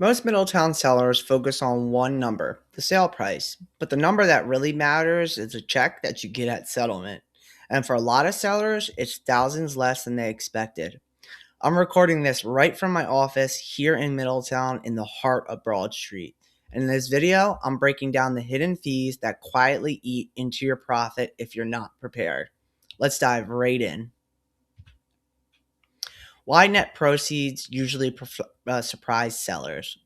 Most Middletown sellers focus on one number, the sale price, but the number that really matters is the check that you get at settlement. And for a lot of sellers, it's thousands less than they expected. I'm recording this right from my office here in Middletown in the heart of Broad Street. And in this video, I'm breaking down the hidden fees that quietly eat into your profit if you're not prepared. Let's dive right in. Why net proceeds usually surprise sellers?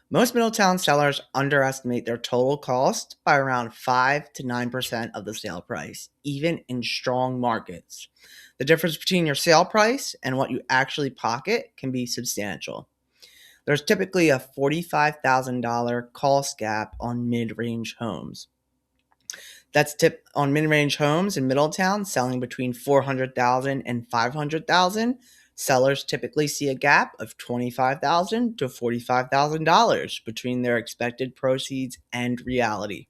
Most Middletown sellers underestimate their total cost by around 5 to 9% of the sale price, even in strong markets. The difference between your sale price and what you actually pocket can be substantial. There's typically a $45,000 cost gap on mid-range homes. That's tip on mid-range homes in Middletown selling between 400,000 and 500,000. Sellers typically see a gap of $25,000 to $45,000 between their expected proceeds and reality.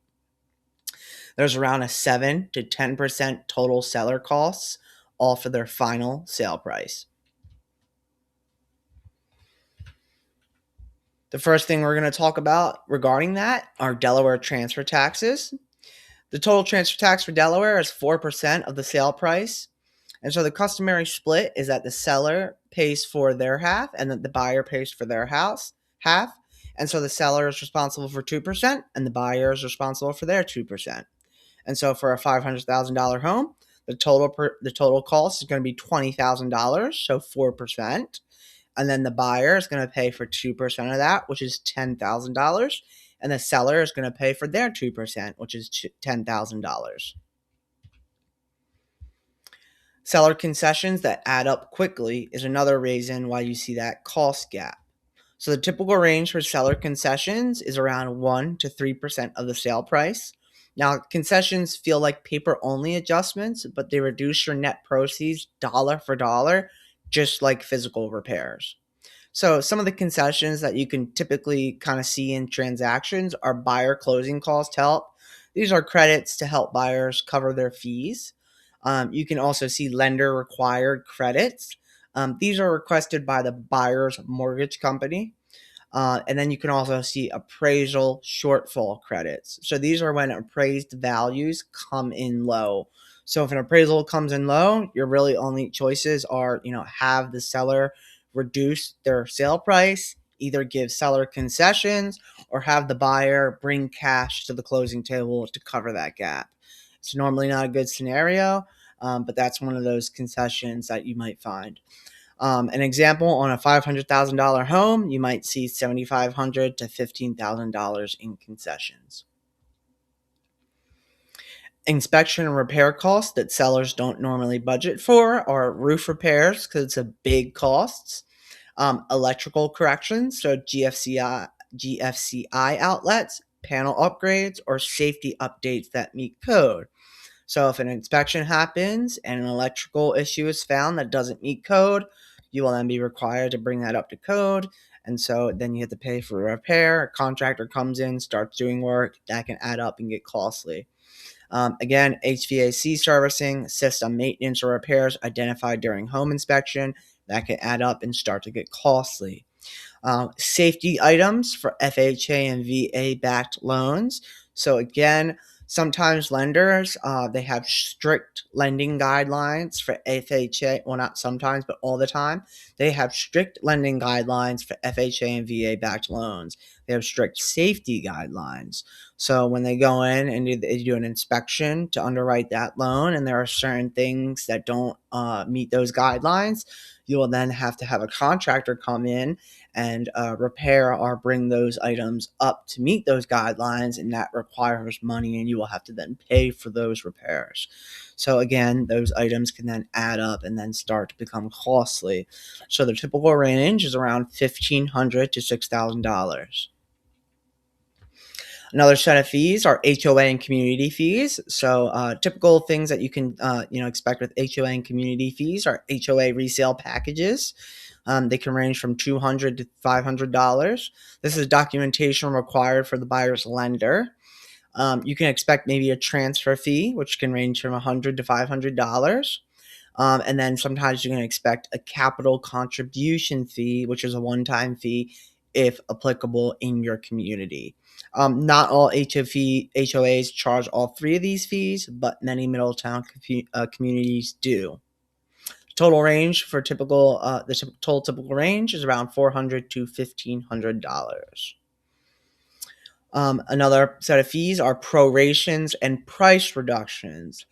There's around a 7 to 10% total seller costs, all for their final sale price. The first thing we're going to talk about regarding that are Delaware transfer taxes. The total transfer tax for Delaware is 4% of the sale price. And so the customary split is that the seller pays for their half and that the buyer pays for their half. And so the seller is responsible for 2% and the buyer is responsible for their 2%. And so for a $500,000 home, the total cost is going to be $20,000, so 4%. And then the buyer is going to pay for 2% of that, which is $10,000. And the seller is going to pay for their 2%, which is $10,000. Seller concessions that add up quickly is another reason why you see that cost gap. So the typical range for seller concessions is around 1 to 3% of the sale price. Now, concessions feel like paper-only adjustments, but they reduce your net proceeds dollar for dollar, just like physical repairs. So some of the concessions that you can typically kind of see in transactions are buyer closing cost help. These are credits to help buyers cover their fees. You can also see lender required credits. These are requested by the buyer's mortgage company. And then you can also see appraisal shortfall credits. So these are when appraised values come in low. So if an appraisal comes in low, your really only choices are, have the seller reduce their sale price, either give seller concessions, or have the buyer bring cash to the closing table to cover that gap. It's normally not a good scenario, but that's one of those concessions that you might find. An example, on a $500,000 home, you might see $7,500 to $15,000 in concessions. Inspection and repair costs that sellers don't normally budget for are roof repairs, because it's a big cost. Electrical corrections, so GFCI outlets, panel upgrades, or safety updates that meet code. So if an inspection happens and an electrical issue is found that doesn't meet code, you will then be required to bring that up to code. And so then you have to pay for a repair. A contractor comes in, starts doing work. That can add up and get costly. Again, HVAC servicing, system maintenance or repairs identified during home inspection, that can add up and start to get costly. Safety items for FHA and VA-backed loans. So again, sometimes lenders, they have strict lending guidelines for FHA. Well, not sometimes, but all the time. They have strict lending guidelines for FHA and VA-backed loans. They have strict safety guidelines. So when they go in and they do an inspection to underwrite that loan, and there are certain things that don't meet those guidelines, you will then have to have a contractor come in and repair or bring those items up to meet those guidelines, and that requires money, and you will have to then pay for those repairs. So again, those items can then add up and then start to become costly. So the typical range is around $1,500 to $6,000. Another set of fees are HOA and community fees. So typical things that you can expect with HOA and community fees are HOA resale packages. They can range from $200 to $500. This is documentation required for the buyer's lender. You can expect maybe a transfer fee, which can range from $100 to $500. And then sometimes you can expect a capital contribution fee, which is a one-time fee if applicable in your community. Not all HOAs charge all three of these fees, but many Middletown communities do. Total range for total typical range is around $400 to $1,500. Another set of fees are prorations and price reductions.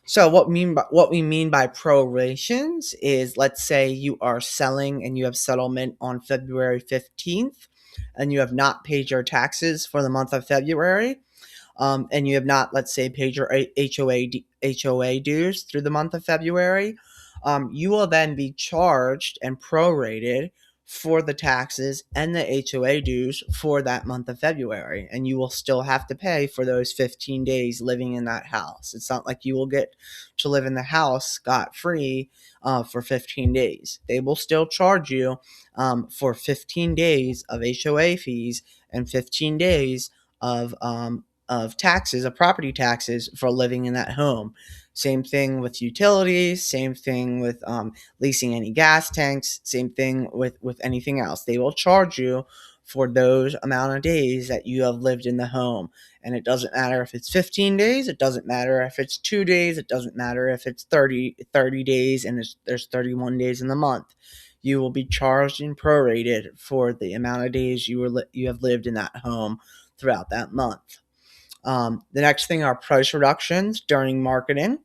So what we mean by prorations is, let's say you are selling and you have settlement on February 15th, and you have not paid your taxes for the month of February, and you have not, let's say, paid your HOA dues through the month of February. You will then be charged and prorated for the taxes and the HOA dues for that month of February, and you will still have to pay for those 15 days living in that house. It's not like you will get to live in the house scot-free for 15 days. They will still charge you for 15 days of HOA fees and 15 days of taxes, of property taxes for living in that home. Same thing with utilities, same thing with leasing any gas tanks, same thing with anything else. They will charge you for those amount of days that you have lived in the home. And it doesn't matter if it's 15 days, it doesn't matter if it's 2 days, it doesn't matter if it's 30 days and there's 31 days in the month. You will be charged and prorated for the amount of days you have lived in that home throughout that month. The next thing are price reductions during marketing.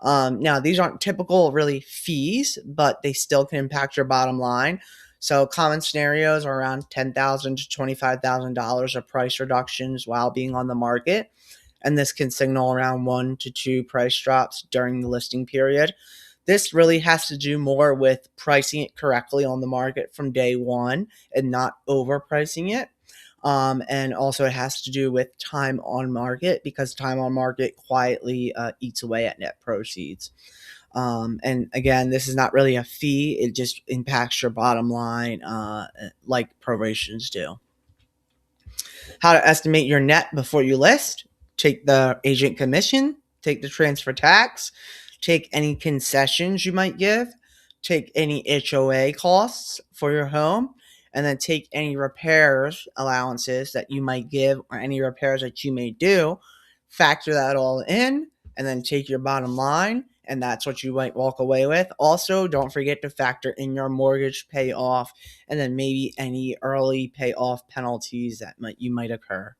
Now, these aren't typical really fees, but they still can impact your bottom line. So common scenarios are around $10,000 to $25,000 of price reductions while being on the market. And this can signal around 1 to 2 price drops during the listing period. This really has to do more with pricing it correctly on the market from day one and not overpricing it. And also it has to do with time on market, because time on market quietly eats away at net proceeds. And again, this is not really a fee. It just impacts your bottom line like prorations do. How to estimate your net before you list: take the agent commission, take the transfer tax, take any concessions you might give, take any HOA costs for your home, and then take any repairs allowances that you might give or any repairs that you may do. Factor that all in, and then take your bottom line, and that's what you might walk away with. Also, don't forget to factor in your mortgage payoff and then maybe any early payoff penalties that you might occur.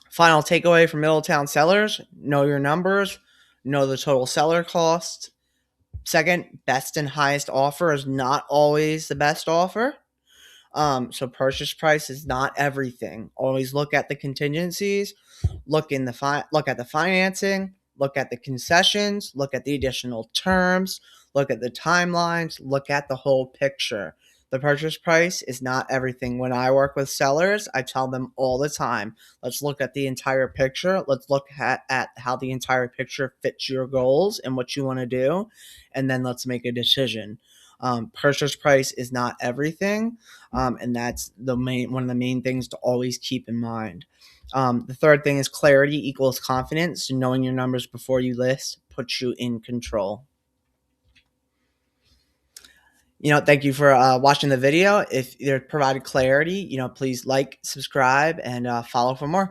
Final takeaway from Middletown sellers: know your numbers, know the total seller cost. Second, best and highest offer is not always the best offer. So purchase price is not everything. Always look at the contingencies, look at the financing, look at the concessions, look at the additional terms, look at the timelines, look at the whole picture. The purchase price is not everything. When I work with sellers, I tell them all the time, let's look at the entire picture. Let's look at how the entire picture fits your goals and what you want to do, and then let's make a decision. Purchase price is not everything, and that's one of the main things to always keep in mind. The third thing is clarity equals confidence. So knowing your numbers before you list puts you in control. Thank you for watching the video. If it provided clarity, please like, subscribe, and follow for more.